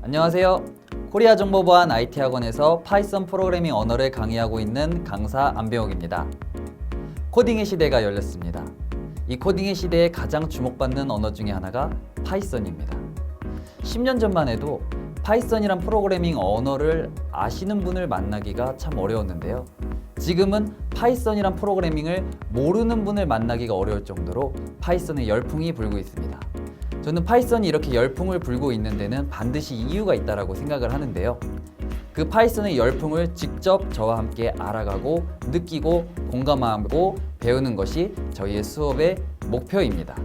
안녕하세요. 코리아 정보보안 IT 학원에서 파이썬 프로그래밍 언어를 강의하고 있는 강사 안병욱입니다. 코딩의 시대가 열렸습니다. 이 코딩의 시대에 가장 주목받는 언어 중에 하나가 파이썬입니다. 10년 전만 해도 파이썬이란 프로그래밍 언어를 아시는 분을 만나기가 참 어려웠는데요. 지금은 파이썬이란 프로그래밍을 모르는 분을 만나기가 어려울 정도로 파이썬의 열풍이 불고 있습니다. 저는 파이썬이 이렇게 열풍을 불고 있는 데는 반드시 이유가 있다고 생각을 하는데요. 그 파이썬의 열풍을 직접 저와 함께 알아가고 느끼고 공감하고 배우는 것이 저희의 수업의 목표입니다.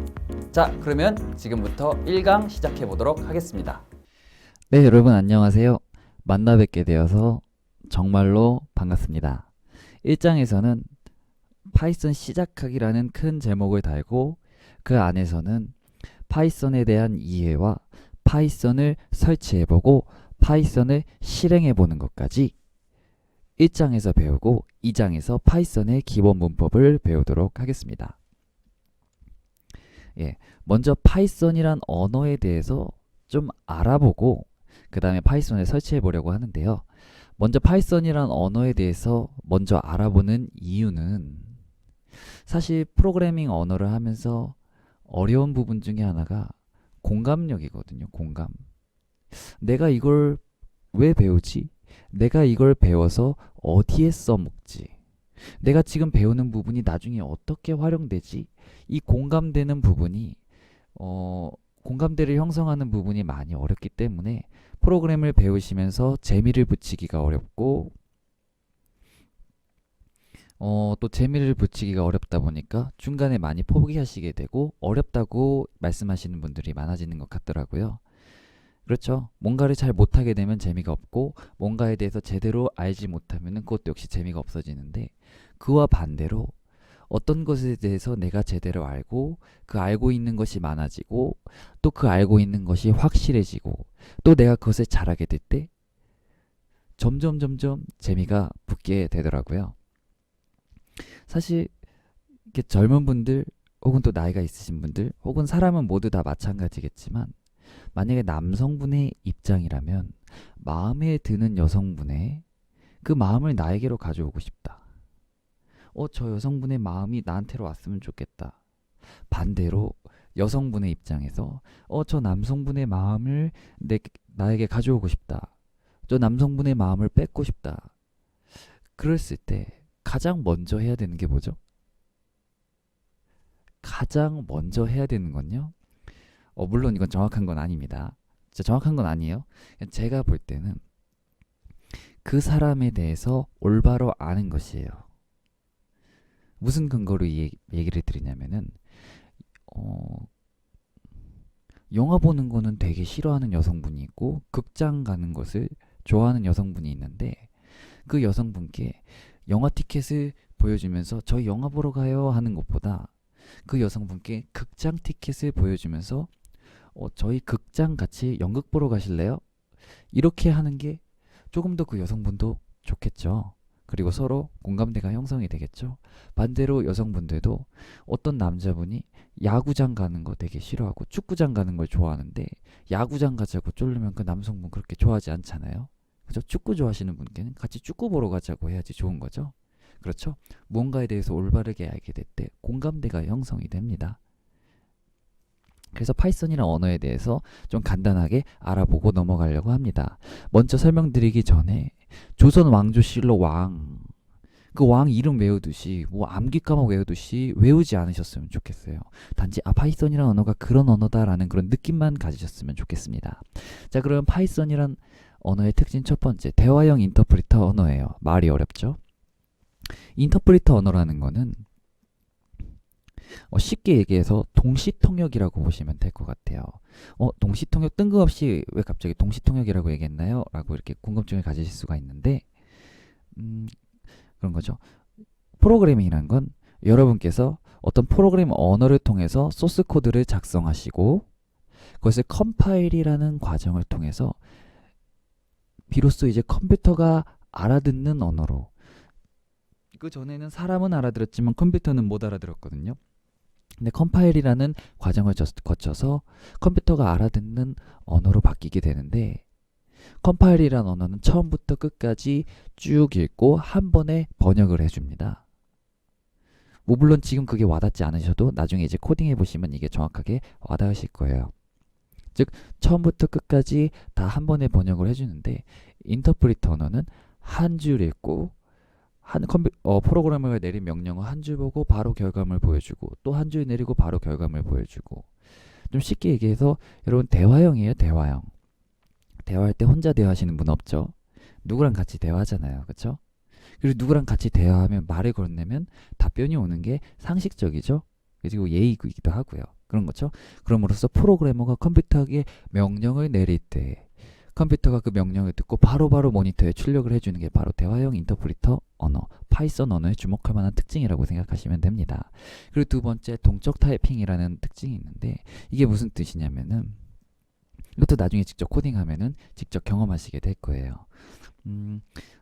자, 그러면 지금부터 1강 시작해 보도록 하겠습니다. 네, 여러분 안녕하세요. 만나 뵙게 되어서 정말로 반갑습니다. 1장에서는 파이썬 시작하기라는 큰 제목을 달고 그 안에서는 파이썬에 대한 이해와 파이썬을 설치해보고 파이썬을 실행해보는 것까지 1장에서 배우고 2장에서 파이썬의 기본 문법을 배우도록 하겠습니다. 먼저 파이썬이란 언어에 대해서 좀 알아보고 그 다음에 파이썬을 설치해 보려고 하는데요. 먼저 파이썬이란 언어에 대해서 먼저 알아보는 이유는 사실 프로그래밍 언어를 하면서 어려운 부분 중에 하나가 공감력이거든요. 공감. 내가 이걸 왜 배우지? 내가 이걸 배워서 어디에 써먹지? 내가 지금 배우는 부분이 나중에 어떻게 활용되지? 이 공감되는 부분이 공감대를 형성하는 부분이 많이 어렵기 때문에 프로그램을 배우시면서 재미를 붙이기가 어렵고 또 재미를 붙이기가 어렵다 보니까 중간에 많이 포기하시게 되고 어렵다고 말씀하시는 분들이 많아지는 것 같더라고요. 그렇죠. 뭔가를 잘 못하게 되면 재미가 없고 뭔가에 대해서 제대로 알지 못하면 그것도 역시 재미가 없어지는데 그와 반대로 어떤 것에 대해서 내가 제대로 알고 그 알고 있는 것이 많아지고 또 그 알고 있는 것이 확실해지고 또 내가 그것을 잘하게 될 때 점점 재미가 붙게 되더라고요. 사실 이렇게 젊은 분들 혹은 또 나이가 있으신 분들 혹은 사람은 모두 다 마찬가지겠지만 만약에 남성분의 입장이라면 마음에 드는 여성분의 그 마음을 나에게로 가져오고 싶다. 저 여성분의 마음이 나한테로 왔으면 좋겠다. 반대로 여성분의 입장에서 저 남성분의 마음을 나에게 가져오고 싶다. 저 남성분의 마음을 뺏고 싶다. 그랬을 때 가장 먼저 해야 되는 게 뭐죠? 가장 먼저 해야 되는 건요. 물론 이건 정확한 건 아닙니다. 진짜 정확한 건 아니에요. 제가 볼 때는 그 사람에 대해서 올바로 아는 것이에요. 무슨 근거로 이 얘기를 드리냐면은 영화 보는 거는 되게 싫어하는 여성분이 있고 극장 가는 것을 좋아하는 여성분이 있는데 그 여성분께 영화 티켓을 보여주면서 저희 영화 보러 가요 하는 것보다 그 여성분께 극장 티켓을 보여주면서 저희 극장 같이 연극 보러 가실래요? 이렇게 하는 게 조금 더 그 여성분도 좋겠죠. 그리고 서로 공감대가 형성이 되겠죠. 반대로 여성분들도 어떤 남자분이 야구장 가는 거 되게 싫어하고 축구장 가는 걸 좋아하는데 야구장 가자고 쫄르면 그 남성분 그렇게 좋아하지 않잖아요. 그죠? 축구 좋아하시는 분께는 같이 축구 보러 가자고 해야지 좋은 거죠. 그렇죠? 무언가에 대해서 올바르게 알게 될 때 공감대가 형성이 됩니다. 그래서 파이썬이라는 언어에 대해서 좀 간단하게 알아보고 넘어가려고 합니다. 먼저 설명드리기 전에 조선 왕조실록 왕, 그 왕 이름 외우듯이 뭐 암기 과목 외우듯이 외우지 않으셨으면 좋겠어요. 단지 파이썬이라는 언어가 그런 언어다라는 그런 느낌만 가지셨으면 좋겠습니다. 자, 그럼 파이썬이란 언어의 특징 첫 번째, 대화형 인터프리터 언어예요. 말이 어렵죠? 인터프리터 언어라는 거는 쉽게 얘기해서 동시통역이라고 보시면 될 것 같아요. 동시통역 뜬금없이 왜 갑자기 동시통역이라고 얘기했나요? 라고 이렇게 궁금증을 가지실 수가 있는데 그런 거죠. 프로그래밍이란 건 여러분께서 어떤 프로그램 언어를 통해서 소스 코드를 작성하시고 그것을 컴파일이라는 과정을 통해서 비로소 이제 컴퓨터가 알아듣는 언어로, 그 전에는 사람은 알아들었지만 컴퓨터는 못 알아들었거든요. 근데 컴파일이라는 과정을 거쳐서 컴퓨터가 알아듣는 언어로 바뀌게 되는데, 컴파일이라는 언어는 처음부터 끝까지 쭉 읽고 한 번에 번역을 해줍니다. 뭐 물론 지금 그게 와닿지 않으셔도 나중에 이제 코딩해 보시면 이게 정확하게 와닿으실 거예요. 즉 처음부터 끝까지 다 한 번에 번역을 해주는데, 인터프리터 언어는 한 줄 읽고 프로그래머가 내린 명령어 한 줄 보고 바로 결과물 보여주고, 또 한 줄 내리고 바로 결과물 보여주고. 좀 쉽게 얘기해서 여러분 대화형이에요. 대화형. 대화할 때 혼자 대화하시는 분 없죠? 누구랑 같이 대화하잖아요. 그렇죠? 그리고 누구랑 같이 대화하면 말을 건네면 답변이 오는 게 상식적이죠. 그리고 예의이기도 하고요. 그런 거죠. 그럼으로써 프로그래머가 컴퓨터에게 명령을 내릴 때 컴퓨터가 그 명령을 듣고 바로바로 모니터에 출력을 해주는 게 바로 대화형 인터프리터 언어, 파이썬 언어의 주목할 만한 특징이라고 생각하시면 됩니다. 그리고 두 번째, 동적 타이핑이라는 특징이 있는데, 이게 무슨 뜻이냐면은, 이것도 나중에 직접 코딩하면은 직접 경험하시게 될 거예요.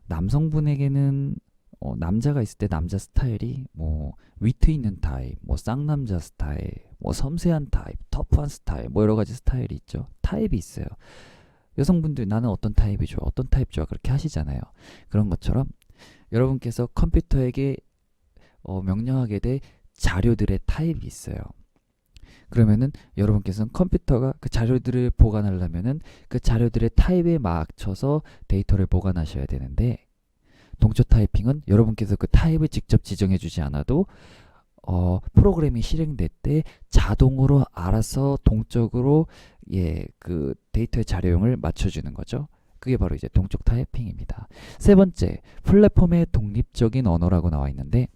남성분에게는 남자가 있을 때 남자 스타일이 뭐 위트 있는 타입, 뭐 쌍남자 스타일, 뭐 섬세한 타입, 터프한 스타일, 뭐 여러 가지 스타일이 있죠. 타입이 있어요. 여성분들 나는 어떤 타입이 좋아, 어떤 타입 좋아, 그렇게 하시잖아요. 그런 것처럼 여러분께서 컴퓨터에게 명령하게 될 자료들의 타입이 있어요. 그러면은 여러분께서는 컴퓨터가 그 자료들을 보관하려면은 그 자료들의 타입에 맞춰서 데이터를 보관하셔야 되는데, 동적 타이핑은 여러분께서 그 타입을 직접 지정해 주지 않아도 프로그램이 실행될 때 자동으로 알아서 동적으로 그 데이터의 자료형을 맞춰주는 거죠. 그게 바로 이제 동적 타이핑입니다. 세 번째, 플랫폼의 독립적인 언어라고 나와 있는데,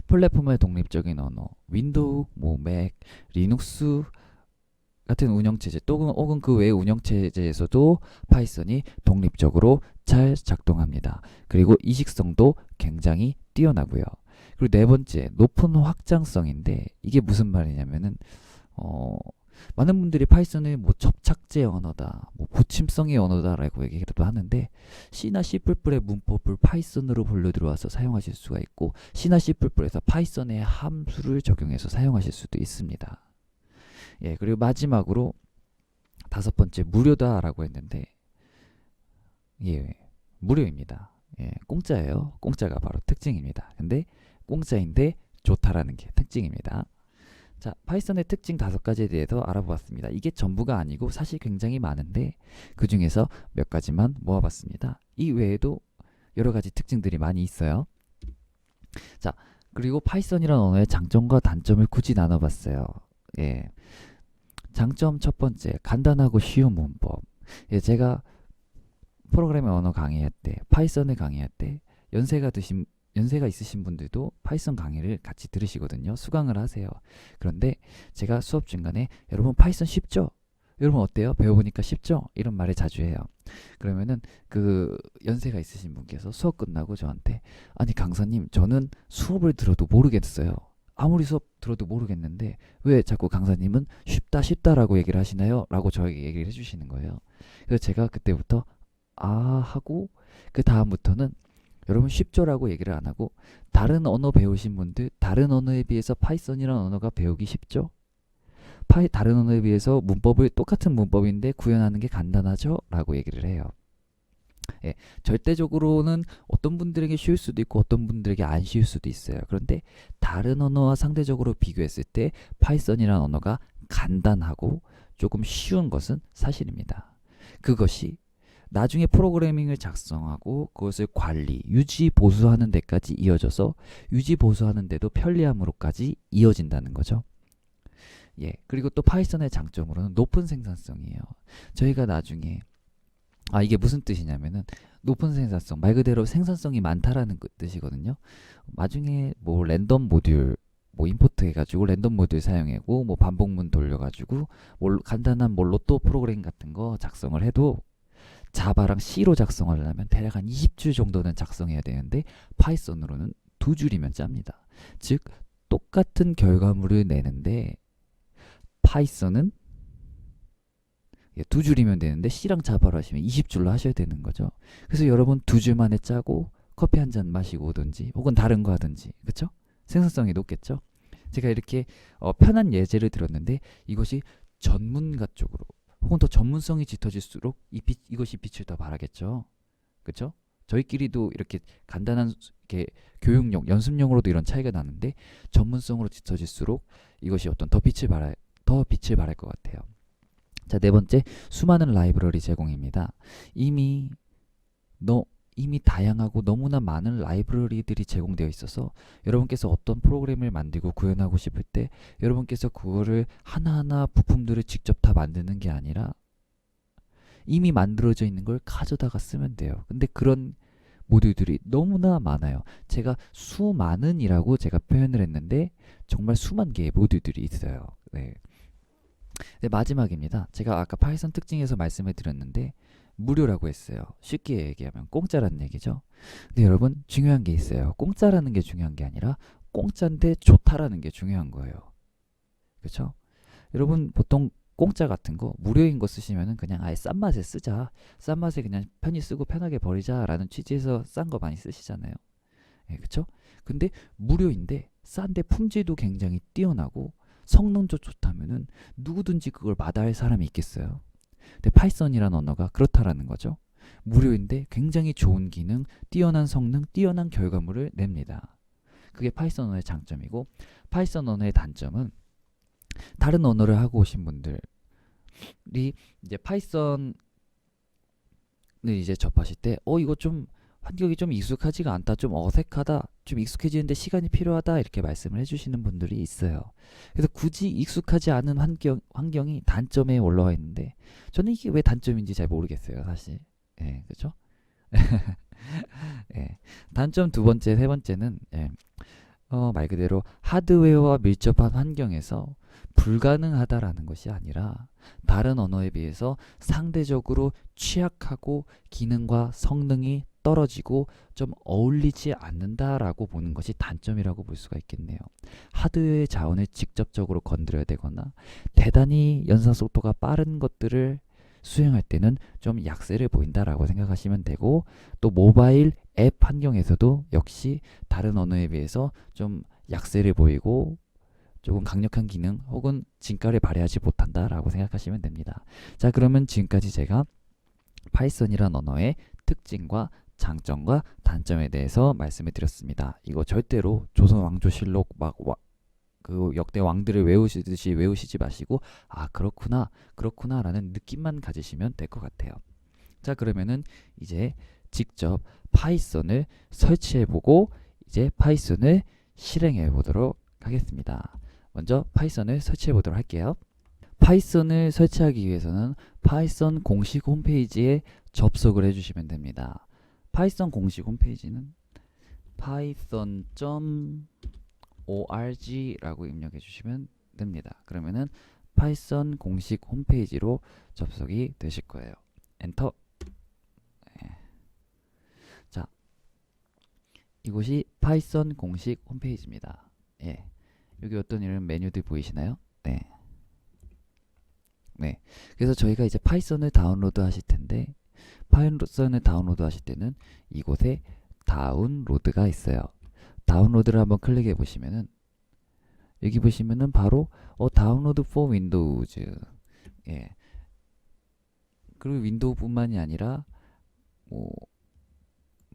플랫폼의 독립적인 언어, 윈도우, 뭐 맥, 리눅스 같은 운영체제 혹은 그 외의 운영체제에서도 파이썬이 독립적으로 잘 작동합니다. 그리고 이식성도 굉장히 뛰어나고요. 그리고 네 번째, 높은 확장성인데, 이게 무슨 말이냐면은 많은 분들이 파이썬을 뭐 접착제 언어다, 뭐 붙임성의 언어다라고 얘기도 하는데, C나 C++의 문법을 파이썬으로 본래 들어와서 사용하실 수가 있고, C나 C++에서 파이썬의 함수를 적용해서 사용하실 수도 있습니다. 그리고 마지막으로 다섯 번째, 무료다라고 했는데, 무료입니다. 공짜예요. 공짜가 바로 특징입니다. 근데 공짜인데 좋다라는 게 특징입니다. 자, 파이썬의 특징 5가지에 대해서 알아보았습니다. 이게 전부가 아니고 사실 굉장히 많은데 그 중에서 몇 가지만 모아봤습니다. 이 외에도 여러 가지 특징들이 많이 있어요. 자, 그리고 파이썬이라는 언어의 장점과 단점을 굳이 나눠봤어요. 장점 첫 번째, 간단하고 쉬운 문법. 제가 프로그래밍 언어 강의할 때, 파이썬을 강의할 때 연세가 있으신 분들도 파이썬 강의를 같이 들으시거든요. 수강을 하세요. 그런데 제가 수업 중간에 여러분 파이썬 쉽죠? 여러분 어때요? 배워보니까 쉽죠? 이런 말을 자주 해요. 그러면은 그 연세가 있으신 분께서 수업 끝나고 저한테, 아니 강사님, 저는 수업을 들어도 모르겠어요. 아무리 수업 들어도 모르겠는데 왜 자꾸 강사님은 쉽다라고 얘기를 하시나요? 라고 저에게 얘기를 해주시는 거예요. 그래서 제가 그때부터 하고, 그 다음부터는 여러분 쉽죠라고 얘기를 안 하고, 다른 언어 배우신 분들, 다른 언어에 비해서 파이썬이라는 언어가 배우기 쉽죠? 다른 언어에 비해서 문법을 똑같은 문법인데 구현하는 게 간단하죠? 라고 얘기를 해요. 절대적으로는 어떤 분들에게 쉬울 수도 있고 어떤 분들에게 안 쉬울 수도 있어요. 그런데 다른 언어와 상대적으로 비교했을 때 파이썬이라는 언어가 간단하고 조금 쉬운 것은 사실입니다. 그것이 나중에 프로그래밍을 작성하고 그것을 관리, 유지, 보수하는 데까지 이어져서 유지, 보수하는 데도 편리함으로까지 이어진다는 거죠. 그리고 또 파이썬의 장점으로는 높은 생산성이에요. 저희가 나중에 이게 무슨 뜻이냐면은, 높은 생산성, 말 그대로 생산성이 많다라는 뜻이거든요. 나중에 뭐 랜덤 모듈 뭐 임포트 해가지고 랜덤 모듈 사용하고 뭐 반복문 돌려가지고 간단한 로또 프로그램 같은 거 작성을 해도 자바랑 C로 작성하려면 대략 한 20줄 정도는 작성해야 되는데 파이썬으로는 2줄이면 짭니다. 즉 똑같은 결과물을 내는데 파이썬은 2줄이면 되는데 C랑 자바로 하시면 20줄로 하셔야 되는 거죠. 그래서 여러분 2줄 만에 짜고 커피 한 잔 마시고 오든지 혹은 다른 거 하든지, 그쵸? 생산성이 높겠죠? 제가 이렇게 편한 예제를 들었는데 이것이 전문가 쪽으로 혹은 더 전문성이 짙어질수록 이것이 빛을 더 발하겠죠. 그렇죠? 저희끼리도 이렇게 간단한 이렇게 교육용, 연습용으로도 이런 차이가 나는데 전문성으로 짙어질수록 이것이 어떤 더 빛을 발할 것 같아요. 자, 네 번째, 수많은 라이브러리 제공입니다. 이미 다양하고 너무나 많은 라이브러리들이 제공되어 있어서 여러분께서 어떤 프로그램을 만들고 구현하고 싶을 때 여러분께서 그거를 하나하나 부품들을 직접 다 만드는 게 아니라 이미 만들어져 있는 걸 가져다가 쓰면 돼요. 근데 그런 모듈들이 너무나 많아요. 제가 수많은이라고 제가 표현을 했는데 정말 수만 개의 모듈들이 있어요. 네. 네, 마지막입니다. 제가 아까 파이썬 특징에서 말씀을 드렸는데 무료라고 했어요. 쉽게 얘기하면 공짜라는 얘기죠. 근데 여러분 중요한 게 있어요. 공짜라는 게 중요한 게 아니라 공짜인데 좋다라는 게 중요한 거예요. 그렇죠? 여러분 보통 공짜 같은 거 무료인 거 쓰시면은 그냥 아예 싼 맛에 쓰자. 싼 맛에 그냥 편히 쓰고 편하게 버리자라는 취지에서 싼 거 많이 쓰시잖아요. 예, 그렇죠? 근데 무료인데 싼데 품질도 굉장히 뛰어나고 성능도 좋다면은 누구든지 그걸 마다할 사람이 있겠어요. 근데 파이썬이라는 언어가 그렇다라는 거죠. 무료인데 굉장히 좋은 기능, 뛰어난 성능, 뛰어난 결과물을 냅니다. 그게 파이썬 언어의 장점이고 파이썬 언어의 단점은 다른 언어를 하고 오신 분들이 이제 파이썬을 이제 접하실 때 이거 좀 환경이 좀 익숙하지가 않다, 좀 어색하다, 좀 익숙해지는데 시간이 필요하다 이렇게 말씀을 해주시는 분들이 있어요. 그래서 굳이 익숙하지 않은 환경이 단점에 올라와 있는데 저는 이게 왜 단점인지 잘 모르겠어요, 사실. 예, 그렇죠? 예. 단점 두 번째, 세 번째는 말 그대로 하드웨어와 밀접한 환경에서 불가능하다라는 것이 아니라 다른 언어에 비해서 상대적으로 취약하고 기능과 성능이 떨어지고 좀 어울리지 않는다라고 보는 것이 단점이라고 볼 수가 있겠네요. 하드웨어의 자원을 직접적으로 건드려야 되거나 대단히 연산 속도가 빠른 것들을 수행할 때는 좀 약세를 보인다라고 생각하시면 되고 또 모바일 앱 환경에서도 역시 다른 언어에 비해서 좀 약세를 보이고 조금 강력한 기능 혹은 진가를 발휘하지 못한다라고 생각하시면 됩니다. 자, 그러면 지금까지 제가 파이썬이란 언어의 특징과 장점과 단점에 대해서 말씀을 드렸습니다. 이거 절대로 조선 왕조실록 그 역대 왕들을 외우시듯이 외우시지 마시고 그렇구나 라는 느낌만 가지시면 될 것 같아요. 자, 그러면은 이제 직접 파이썬을 설치해보고 이제 파이썬을 실행해보도록 하겠습니다. 먼저 파이썬을 설치해보도록 할게요. 파이썬을 설치하기 위해서는 파이썬 공식 홈페이지에 접속을 해주시면 됩니다. 파이썬 공식 홈페이지는 python.org라고 입력해 주시면 됩니다. 그러면은 파이썬 공식 홈페이지로 접속이 되실 거예요. 엔터. 자, 이곳이 파이썬 공식 홈페이지입니다. 예. 여기 어떤 이런 메뉴들 보이시나요? 네. 네. 그래서 저희가 이제 파이썬을 다운로드 하실 텐데 파이썬을 다운로드 하실 때는 이곳에 다운로드가 있어요. 다운로드를 한번 클릭해 보시면은 여기 보시면은 바로 다운로드 for 윈도우즈. 예. 그리고 윈도우뿐만이 아니라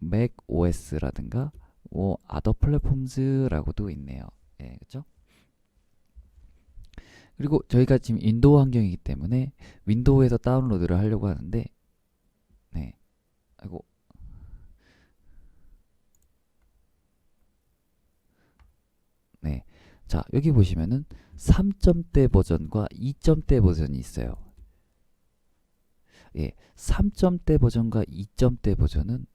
맥 OS라든가 other platforms라고도 있네요. 예, 그렇죠? 그리고 저희가 지금 윈도우 환경이기 때문에 윈도우에서 다운로드를 하려고 하는데 네. 아이고. 네. 자, 여기 보시면은 3점대 버전과 2점대 버전이 있어요. 예. 3점대 버전과 2점대 버전은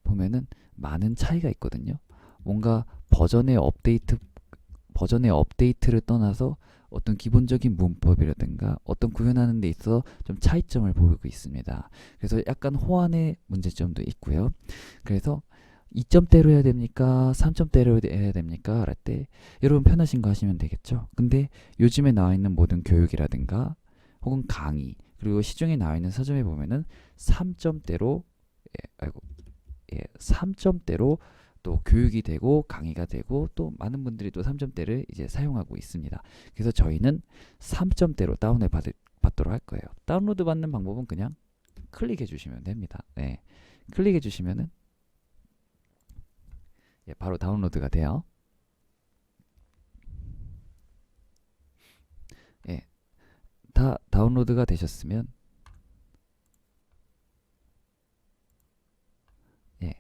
보면은 많은 차이가 있거든요. 뭔가 버전의 업데이트를 떠나서 어떤 기본적인 문법이라든가 어떤 구현하는 데 있어서 좀 차이점을 보이고 있습니다. 그래서 약간 호환의 문제점도 있고요. 그래서 2점대로 해야 됩니까? 3점대로 해야 됩니까? 할 때 여러분 편하신 거 하시면 되겠죠. 근데 요즘에 나와 있는 모든 교육이라든가 혹은 강의 그리고 시중에 나와 있는 서점에 보면은 3점대로 3점대로 또 교육이 되고 강의가 되고 또 많은 분들이 또 3점대를 이제 사용하고 있습니다. 그래서 저희는 3점대로 다운을 받도록 할 거예요. 다운로드 받는 방법은 그냥 클릭해 주시면 됩니다. 네. 클릭해 주시면은 예, 바로 다운로드가 돼요. 예, 다 다운로드가 되셨으면 예,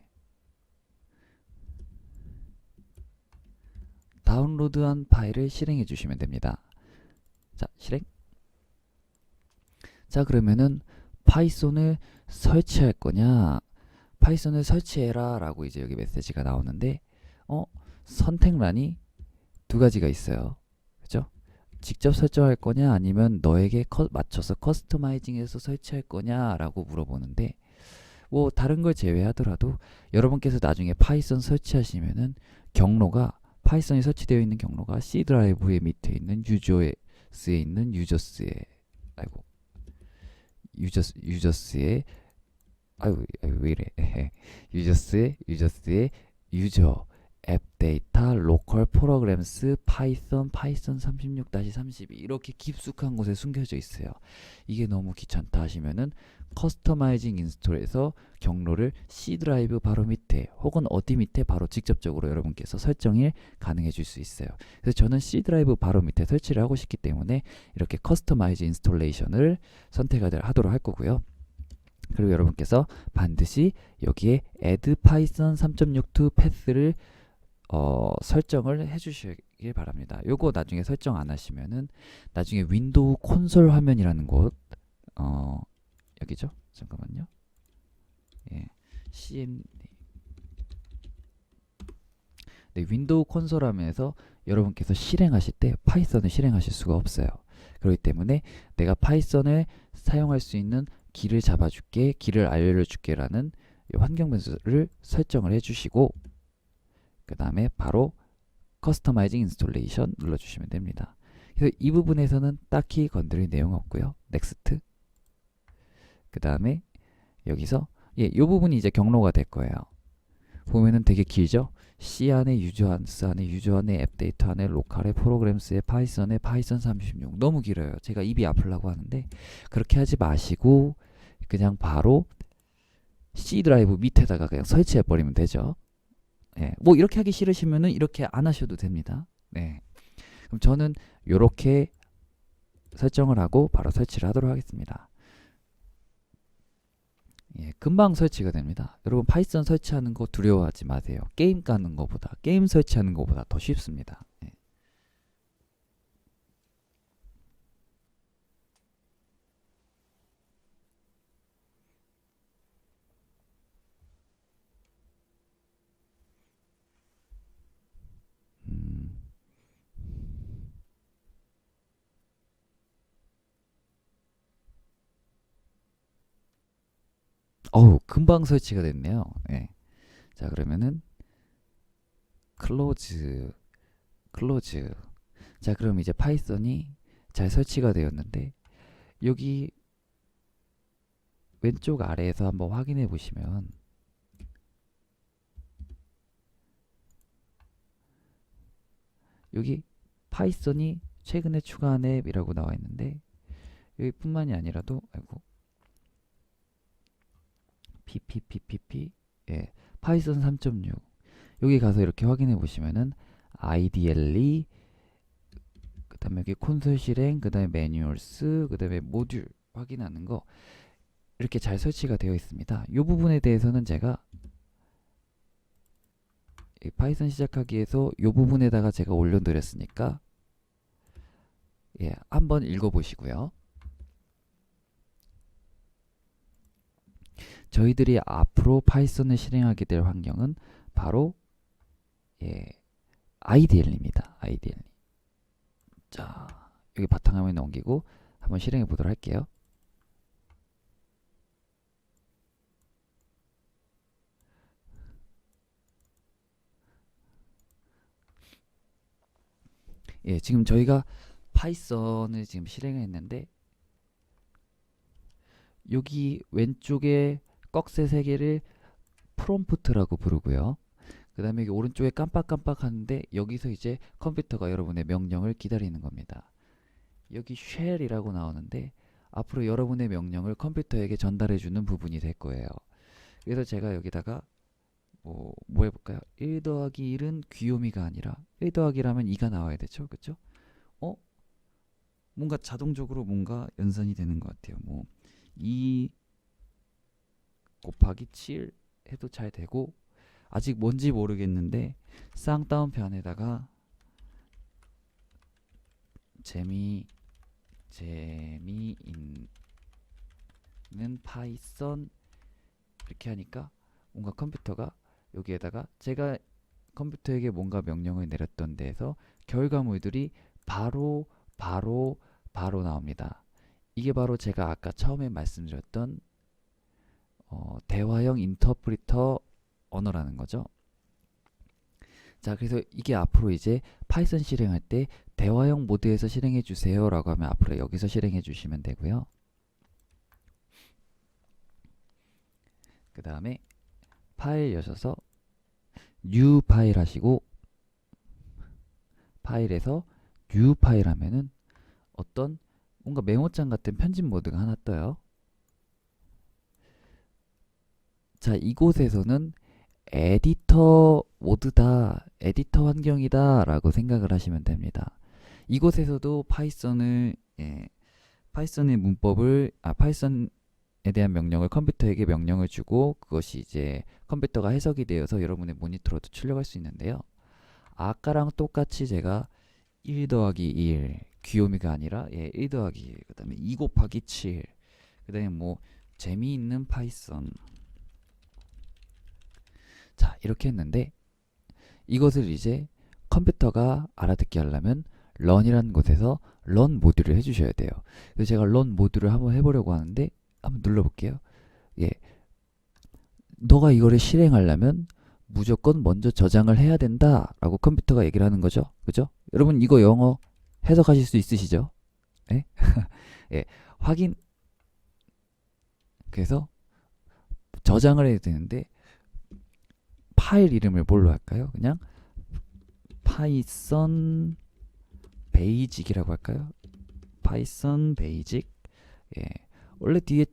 다운로드한 파일을 실행해 주시면 됩니다. 자, 실행. 자, 그러면은 파이썬을 설치할 거냐? 파이썬을 설치해라 라고 이제 여기 메시지가 나오는데 선택란이 두 가지가 있어요. 그죠? 직접 설정할 거냐 아니면 너에게 맞춰서 커스터마이징해서 설치할 거냐 라고 물어보는데 뭐 다른 걸 제외하더라도 여러분께서 나중에 파이썬 설치하시면은 경로가 파이썬이 설치되어 있는 경로가 C 드라이브의 밑에 있는 유저스에 있는 유저스의 왜 이래 유저스의 유저 앱 데이터 로컬 프로그램스 파이썬 36-32 이렇게 깊숙한 곳에 숨겨져 있어요. 이게 너무 귀찮다 하시면은 커스터마이징 인스톨에서 경로를 C 드라이브 바로 밑에 혹은 어디 밑에 바로 직접적으로 여러분께서 설정이 가능해 줄 수 있어요. 그래서 저는 C 드라이브 바로 밑에 설치를 하고 싶기 때문에 이렇게 커스터마이즈 인스톨레이션을 선택하도록 할 거고요. 그리고 여러분께서 반드시 여기에 add python 3.62 path를 설정을 해주시길 바랍니다. 요거 나중에 설정 안 하시면은 나중에 윈도우 콘솔 화면이라는 곳 여기죠? 잠깐만요. 예, CMD. 네, 윈도우 콘솔 화면에서 여러분께서 실행하실 때 파이썬을 실행하실 수가 없어요. 그렇기 때문에 내가 파이썬을 사용할 수 있는 길을 잡아줄게, 길을 알려줄게 라는 환경 변수를 설정을 해주시고 그 다음에 바로 커스터마이징 인스톨레이션 눌러주시면 됩니다. 그래서 이 부분에서는 딱히 건드릴 내용 없고요. 넥스트. 그 다음에 여기서 이 부분이 이제 경로가 될 거예요. 보면은 되게 길죠? C 안에 유저한스 안에 유저 안에 앱데이터 안에 로컬에 프로그램스에 파이썬에 파이썬 36 너무 길어요. 제가 입이 아프려고 하는데 그렇게 하지 마시고 그냥 바로 C 드라이브 밑에다가 그냥 설치해 버리면 되죠. 네, 뭐 이렇게 하기 싫으시면은 이렇게 안 하셔도 됩니다. 네, 그럼 저는 이렇게 설정을 하고 바로 설치를 하도록 하겠습니다. 예, 금방 설치가 됩니다. 여러분 파이썬 설치하는 거 두려워하지 마세요. 게임 까는 거보다 게임 설치하는 거보다 더 쉽습니다. 예. 금방 설치가 됐네요. 예. 자, 그러면은 클로즈. 자, 그럼 이제 파이썬이 잘 설치가 되었는데 여기 왼쪽 아래에서 한번 확인해 보시면 여기 파이썬이 최근에 추가한 앱이라고 나와 있는데 여기뿐만이 아니라도 PPPPP 예, 파이썬 3.6 여기 가서 이렇게 확인해 보시면은 IDLE 그 다음에 여기 콘솔 실행 그 다음에 매뉴얼스 그 다음에 모듈 확인하는 거 이렇게 잘 설치가 되어 있습니다. 이 부분에 대해서는 제가 파이썬 시작하기에서 이 부분에다가 제가 올려드렸으니까 예, 한번 읽어보시고요. 저희들이 앞으로 파이썬을 실행하게 될 환경은 바로 IDLE입니다. IDLE. 자, 여기 바탕화면 넘기고 한번 실행해 보도록 할게요. 예, 지금 저희가 파이썬을 지금 실행했는데 여기 왼쪽에 꺽쇠 3개를 프롬프트라고 부르고요. 그 다음에 여기 오른쪽에 깜빡깜빡 하는데 여기서 이제 컴퓨터가 여러분의 명령을 기다리는 겁니다. 여기 쉘이라고 나오는데 앞으로 여러분의 명령을 컴퓨터에게 전달해주는 부분이 될 거예요. 그래서 제가 여기다가 뭐 해볼까요? 1 더하기 1은 귀요미가 아니라 1 더하기 1하면 2가 나와야 되죠. 그쵸? 뭔가 자동적으로 뭔가 연산이 되는 것 같아요. 뭐 2 곱하기 7 해도 잘 되고 아직 뭔지 모르겠는데 쌍따옴표안에다가 재미있는 파이썬 이렇게 하니까 뭔가 컴퓨터가 여기에다가 제가 컴퓨터에게 뭔가 명령을 내렸던 데에서 결과물들이 바로 나옵니다. 이게 바로 제가 아까 처음에 말씀드렸던 대화형 인터프리터 언어라는 거죠. 자, 그래서 이게 앞으로 이제 파이썬 실행할 때 대화형 모드에서 실행해 주세요 라고 하면 앞으로 여기서 실행해 주시면 되고요. 그 다음에 파일 여셔서 new 파일 하시고 파일에서 new 파일 하면은 어떤 뭔가 메모장 같은 편집 모드가 하나 떠요. 자, 이곳에서는 에디터 모드다, 에디터 환경이다 라고 생각을 하시면 됩니다. 이곳에서도 파이썬의 문법을, 파이썬에 대한 명령을 컴퓨터에게 명령을 주고 그것이 이제 컴퓨터가 해석이 되어서 여러분의 모니터로도 출력할 수 있는데요. 아까랑 똑같이 제가 1 더하기 1, 귀요미가 아니라 1 더하기 1, 그 다음에 2 곱하기 7, 그 다음에 뭐 재미있는 파이썬. 자, 이렇게 했는데 이것을 이제 컴퓨터가 알아듣게 하려면 런이라는 곳에서 런 모듈을 해주셔야 돼요. 그래서 제가 런 모듈을 한번 해보려고 하는데 한번 눌러볼게요. 너가 이거를 실행하려면 무조건 먼저 저장을 해야 된다 라고 컴퓨터가 얘기를 하는 거죠. 그죠? 여러분 이거 영어 해석하실 수 있으시죠? 예? 확인. 그래서 저장을 해야 되는데 파일 이름을 뭘로 할까요? 그냥 파이썬 베이직이라고 할까요? 파이썬 베이직. 원래 뒤에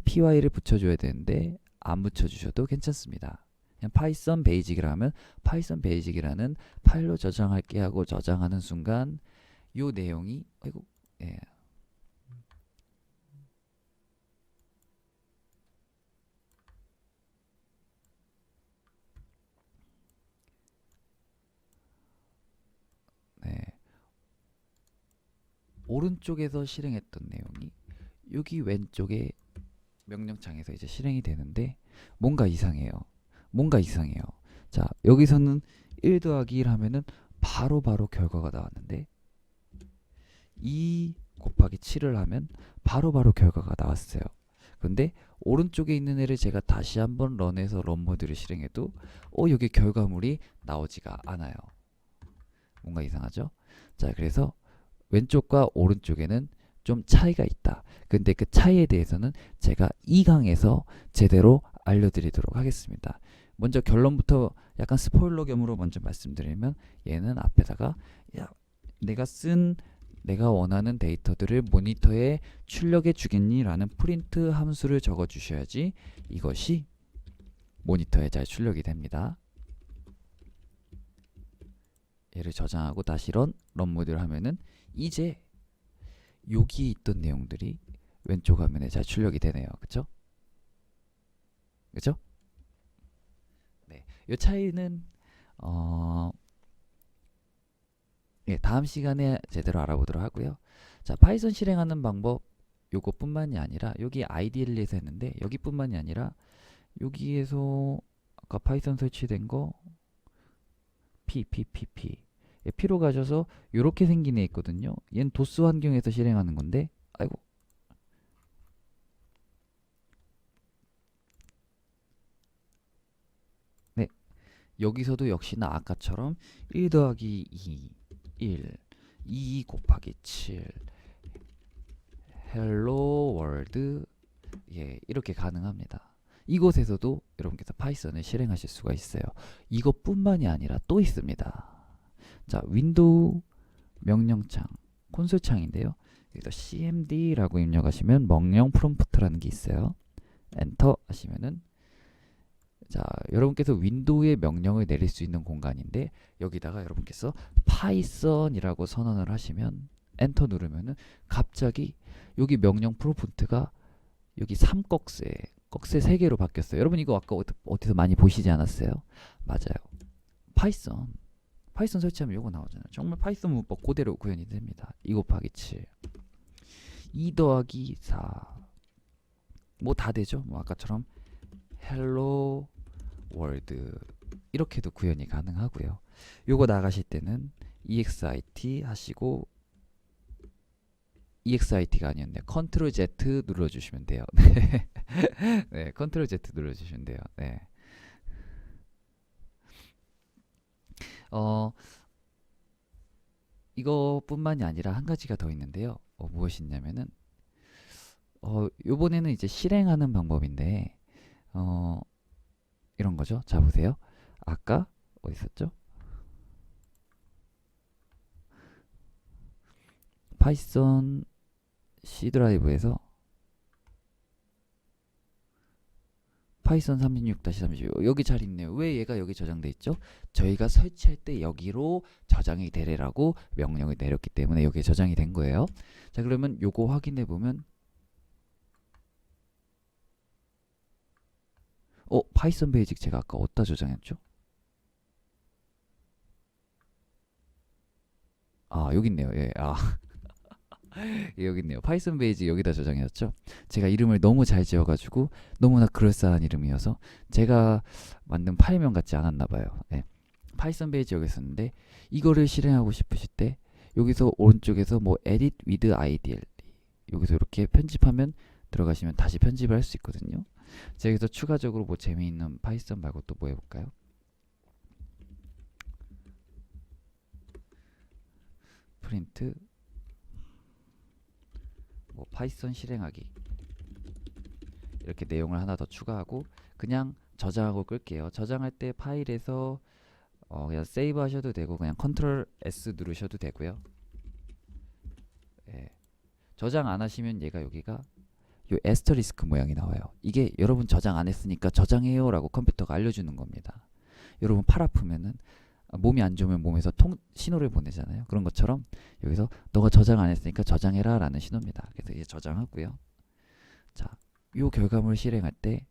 .py를 붙여줘야 되는데 안 붙여주셔도 괜찮습니다. 그냥 파이썬 베이직이라 하면 파이썬 베이직이라는 파일로 저장할게 하고 저장하는 순간 요 내용이 오른쪽에서 실행했던 내용이 여기 왼쪽에 명령창에서 이제 실행이 되는데 뭔가 이상해요. 자, 여기서는 1 더하기 1 하면은 바로 결과가 나왔는데 2 곱하기 7을 하면 바로 결과가 나왔어요. 근데 오른쪽에 있는 애를 제가 다시 한번 런해서 런 모드를 실행해도 여기 결과물이 나오지가 않아요. 뭔가 이상하죠? 자, 그래서 왼쪽과 오른쪽에는 좀 차이가 있다. 근데 그 차이에 대해서는 제가 2강에서 제대로 알려드리도록 하겠습니다. 먼저 결론부터 약간 스포일러 겸으로 먼저 말씀드리면 얘는 앞에다가 내가 원하는 데이터들을 모니터에 출력해 주겠니? 라는 프린트 함수를 적어 주셔야지 이것이 모니터에 잘 출력이 됩니다. 얘를 저장하고 다시 런 모드를 하면은 이제 여기에 있던 내용들이 왼쪽 화면에 잘 출력이 되네요. 그쵸? 네, 이 차이는 다음 시간에 제대로 알아보도록 하고요. 자, 파이썬 실행하는 방법 요것뿐만이 아니라 여기 IDL에서 했는데 여기뿐만이 아니라 여기에서 아까 파이썬 설치된 거 P로 가셔서 이렇게 생긴 애 있거든요. 얘는 도스 환경에서 실행하는 건데 네, 여기서도 역시나 아까처럼 1 더하기 1 2 곱하기 7 헬로 월드 이렇게 가능합니다. 이곳에서도 여러분께서 파이썬을 실행하실 수가 있어요. 이것뿐만이 아니라 또 있습니다. 자, 윈도우 명령창, 콘솔 창인데요. 여기서 cmd라고 입력하시면 명령 프롬프트라는 게 있어요. 엔터 하시면은 자, 여러분께서 윈도우의 명령을 내릴 수 있는 공간인데 여기다가 여러분께서 파이썬이라고 선언을 하시면 엔터 누르면은 갑자기 여기 명령 프롬프트가 여기 3꺽쇠, 꺽쇠 3개로 바뀌었어요. 여러분 이거 아까 어디서 많이 보시지 않았어요? 맞아요. 파이썬 설치하면 이거 나오잖아요. 정말 파이썬 문법 그대로 구현이 됩니다. 2 곱하기 7 2 더하기 4 뭐 다 되죠. 뭐 아까처럼 헬로 월드 이렇게도 구현이 가능하고요. 요거 나가실 때는 exit 하시고 exit가 아니었네요. 컨트롤 Z 눌러주시면 돼요. 네, 컨트롤 Z 눌러주시면 돼요. 네. 이거뿐만이 아니라 한 가지가 더 있는데요. 무엇이냐면은 요번에는 이제 실행하는 방법인데 이런 거죠. 자 보세요. 아까 어디 있었죠? 파이썬 C 드라이브에서 파이썬 36-36 여기 잘 있네요. 왜 얘가 여기 저장돼 있죠? 저희가 설치할 때 여기로 저장이 되래라고 명령을 내렸기 때문에 여기에 저장이 된 거예요. 자 그러면 요거 확인해 보면 파이썬 베이직 제가 아까 어디다 저장했죠? 여기 있네요. 예. 예, 여기 있네요. 파이썬 베이직 여기다 저장했죠. 제가 이름을 너무 잘 지어가지고 너무나 그럴싸한 이름이어서 제가 만든 파일명 같지 않았나 봐요. 예. 파이썬 베이직 여기 있었는데 이거를 실행하고 싶으실 때 여기서 오른쪽에서 뭐 edit with ideal 여기서 이렇게 편집하면 들어가시면 다시 편집을 할 수 있거든요. 제가 여기서 추가적으로 뭐 재미있는 파이썬 말고 또 뭐 해볼까요? 프린트 뭐 파이썬 실행하기 이렇게 내용을 하나 더 추가하고 그냥 저장하고 끌게요. 저장할 때 파일에서 그냥 세이브 하셔도 되고 그냥 컨트롤 S 누르셔도 되고요. 예. 저장 안 하시면 얘가 여기가 요 에스터리스크 모양이 나와요. 이게 여러분 저장 안 했으니까 저장해요 라고 컴퓨터가 알려주는 겁니다. 여러분 팔 아프면은 몸이 안 좋으면 몸에서 신호를 보내잖아요. 그런 것처럼 여기서 너가 저장 안 했으니까 저장해라 라는 신호입니다. 그래서 이제 저장하고요. 자, 요 결과물 실행할 때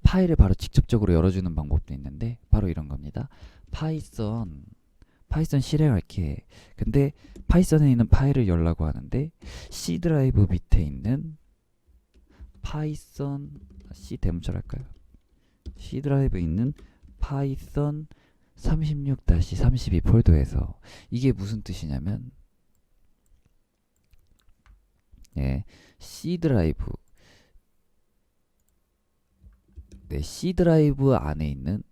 파일을 바로 직접적으로 열어주는 방법도 있는데 바로 이런 겁니다. 파이썬 실행할게. 근데 파이썬에 있는 파일을 열라고 하는데 C 드라이브 밑에 있는 파이썬 C 대문자로 할까요? C 드라이브 있는 파이썬 36-32 폴더에서 이게 무슨 뜻이냐면 C 드라이브 C 드라이브 안에 있는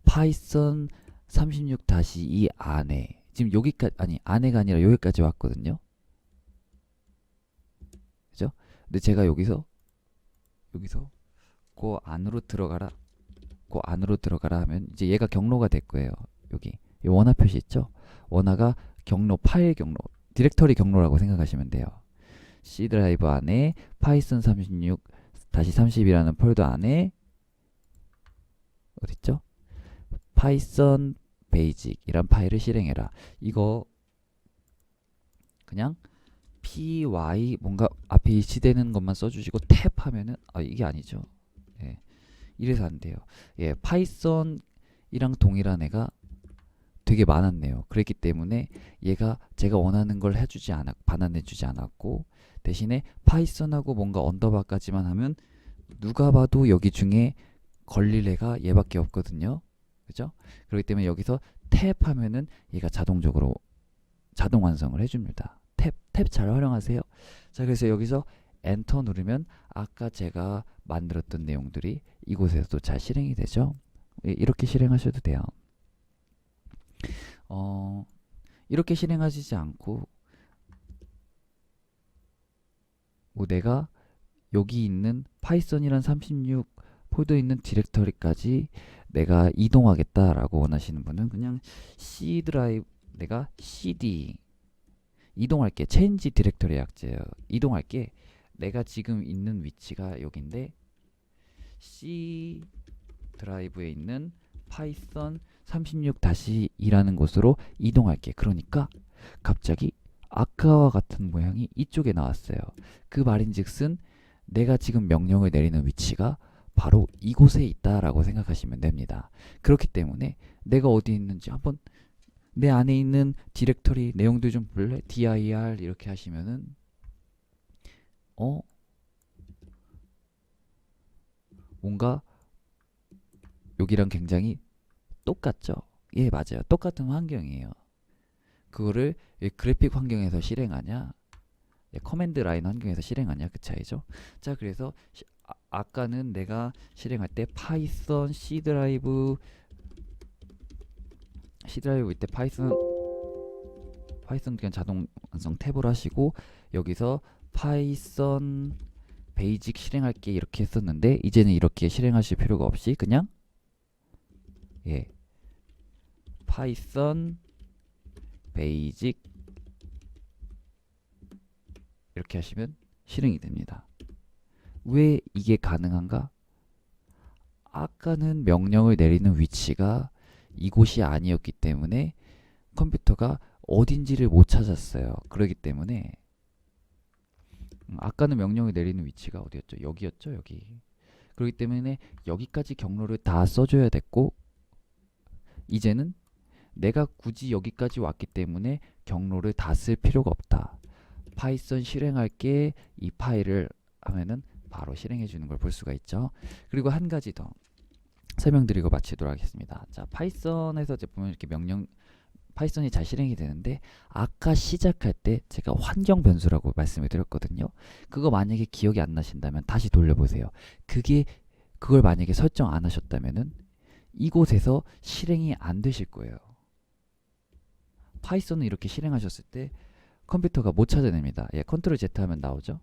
파이썬 36-2 안에 지금 여기까지 안에가 아니라 여기까지 왔거든요. 그죠? 근데 제가 여기서 그 안으로 들어가라 하면 이제 얘가 경로가 될 거예요. 여기 이 원화 표시 있죠? 원화가 경로, 파일 경로, 디렉터리 경로라고 생각하시면 돼요. C 드라이브 안에 파이썬 36-32라는 폴더 안에 어딨죠? 파이썬 베이직이란 파일을 실행해라. 이거 그냥 py 뭔가 앞에 일치되는 것만 써주시고 탭 하면은 이게 아니죠. 예. 이래서 안 돼요. 예, 파이썬이랑 동일한 애가 되게 많았네요. 그랬기 때문에 얘가 제가 원하는 걸 반환해주지 않았고 대신에 파이썬하고 뭔가 언더바까지만 하면 누가 봐도 여기 중에 걸릴 애가 얘밖에 없거든요. 그죠? 그렇기 때문에 여기서 탭 하면은 얘가 자동적으로 자동 완성을 해줍니다. 탭 잘 활용하세요. 자, 그래서 여기서 엔터 누르면 아까 제가 만들었던 내용들이 이곳에서도 잘 실행이 되죠. 이렇게 실행하셔도 돼요. 이렇게 실행하시지 않고 뭐 내가 여기 있는 파이썬이란 36 폴더에 있는 디렉터리까지 내가 이동하겠다라고 원하시는 분은 그냥 C 드라이브 내가 CD 이동할게. 체인지 디렉터리 약자예요. 이동할게. 내가 지금 있는 위치가 여긴데 C 드라이브에 있는 파이썬 36-2라는 곳으로 이동할게. 그러니까 갑자기 아까와 같은 모양이 이쪽에 나왔어요. 그 말인즉슨 내가 지금 명령을 내리는 위치가 바로 이곳에 있다라고 생각하시면 됩니다. 그렇기 때문에 내가 어디 있는지 한번 내 안에 있는 디렉터리 내용들 좀 볼래? dir 이렇게 하시면은 뭔가 여기랑 굉장히 똑같죠? 예, 맞아요. 똑같은 환경이에요. 그거를 그래픽 환경에서 실행하냐, 커맨드 라인 환경에서 실행하냐 그 차이죠. 자, 그래서 아까는 내가 실행할 때 파이썬 C 드라이브 이때 파이썬 그냥 자동 완성 탭을 하시고 여기서 파이썬 베이직 실행할게 이렇게 했었는데 이제는 이렇게 실행하실 필요가 없이 그냥 파이썬 베이직 이렇게 하시면 실행이 됩니다. 왜 이게 가능한가? 아까는 명령을 내리는 위치가 이곳이 아니었기 때문에 컴퓨터가 어딘지를 못 찾았어요. 그렇기 때문에 아까는 명령을 내리는 위치가 어디였죠? 여기였죠, 여기. 그렇기 때문에 여기까지 경로를 다 써줘야 됐고 이제는 내가 굳이 여기까지 왔기 때문에 경로를 다 쓸 필요가 없다. 파이썬 실행할게 이 파일을 하면은 바로 실행해 주는 걸 볼 수가 있죠. 그리고 한 가지 더 설명드리고 마치도록 하겠습니다. 자, 파이썬에서 이제 보면 이렇게 명령 파이썬이 잘 실행이 되는데 아까 시작할 때 제가 환경 변수라고 말씀을 드렸거든요. 그거 만약에 기억이 안 나신다면 다시 돌려보세요. 그걸 만약에 설정 안 하셨다면은 이곳에서 실행이 안 되실 거예요. 파이썬은 이렇게 실행하셨을 때 컴퓨터가 못 찾아냅니다. 컨트롤 Z 하면 나오죠.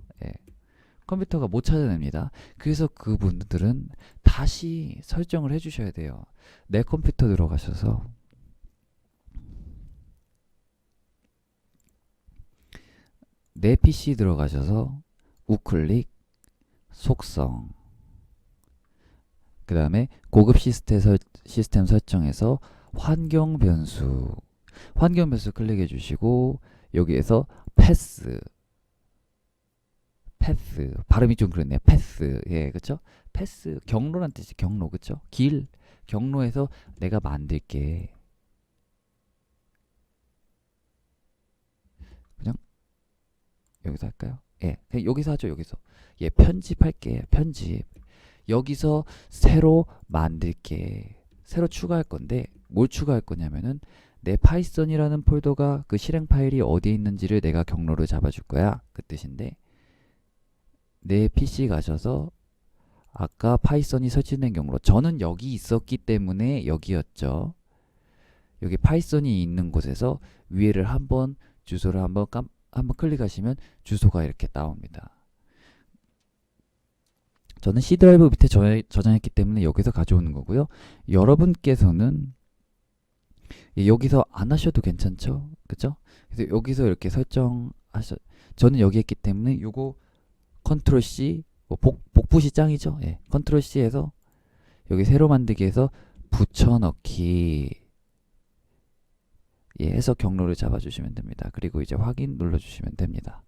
컴퓨터가 못 찾아냅니다. 그래서 그분들은 다시 설정을 해주셔야 돼요. 내 컴퓨터 들어가셔서 내 PC 들어가셔서 우클릭 속성 그 다음에 고급 시스템 설정에서 환경 변수 클릭해 주시고 여기에서 패스 발음이 좀 그렇네요. 패스 그쵸? 패스 경로란 뜻이 경로 그쵸? 길 경로에서 내가 만들게 그냥 여기서 할까요? 그냥 여기서 하죠. 여기서 편집할게 편집 여기서 새로 만들게 새로 추가할 건데 뭘 추가할 거냐면은 내 파이썬이라는 폴더가 그 실행 파일이 어디에 있는지를 내가 경로를 잡아줄 거야 그 뜻인데 내 PC 가셔서 아까 파이썬이 설치된 경로 저는 여기 있었기 때문에 여기였죠. 여기 파이썬이 있는 곳에서 위에를 한번 주소를 한번 클릭하시면 주소가 이렇게 나옵니다. 저는 C 드라이브 밑에 저장했기 때문에 여기서 가져오는 거고요. 여러분께서는 여기서 안 하셔도 괜찮죠? 그쵸? 그래서 여기서 이렇게 저는 여기 했기 때문에 요거 컨트롤 C 복붙이 짱이죠? 컨트롤 C에서 여기 새로 만들기 해서 붙여넣기 해서 경로를 잡아주시면 됩니다. 그리고 이제 확인 눌러주시면 됩니다.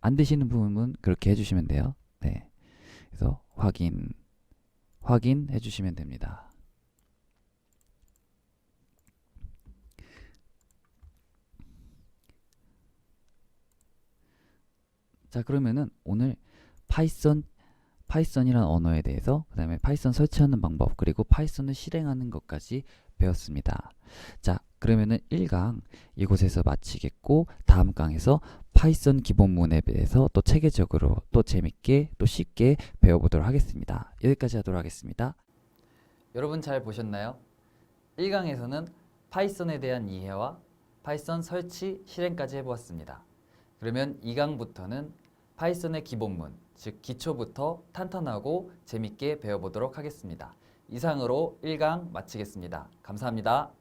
안 되시는 부분은 그렇게 해주시면 돼요. 그래서 확인 해주시면 됩니다. 자, 그러면은 오늘 파이썬이라는 언어에 대해서 그 다음에 파이썬 설치하는 방법 그리고 파이썬을 실행하는 것까지 배웠습니다. 자, 그러면은 1강 이곳에서 마치겠고 다음 강에서 파이썬 기본문에 대해서 또 체계적으로 또 재밌게 또 쉽게 배워보도록 하겠습니다. 여기까지 하도록 하겠습니다. 여러분 잘 보셨나요? 1강에서는 파이썬에 대한 이해와 파이썬 설치, 실행까지 해보았습니다. 그러면 2강부터는 파이썬의 기본문, 즉 기초부터 탄탄하고 재밌게 배워보도록 하겠습니다. 이상으로 1강 마치겠습니다. 감사합니다.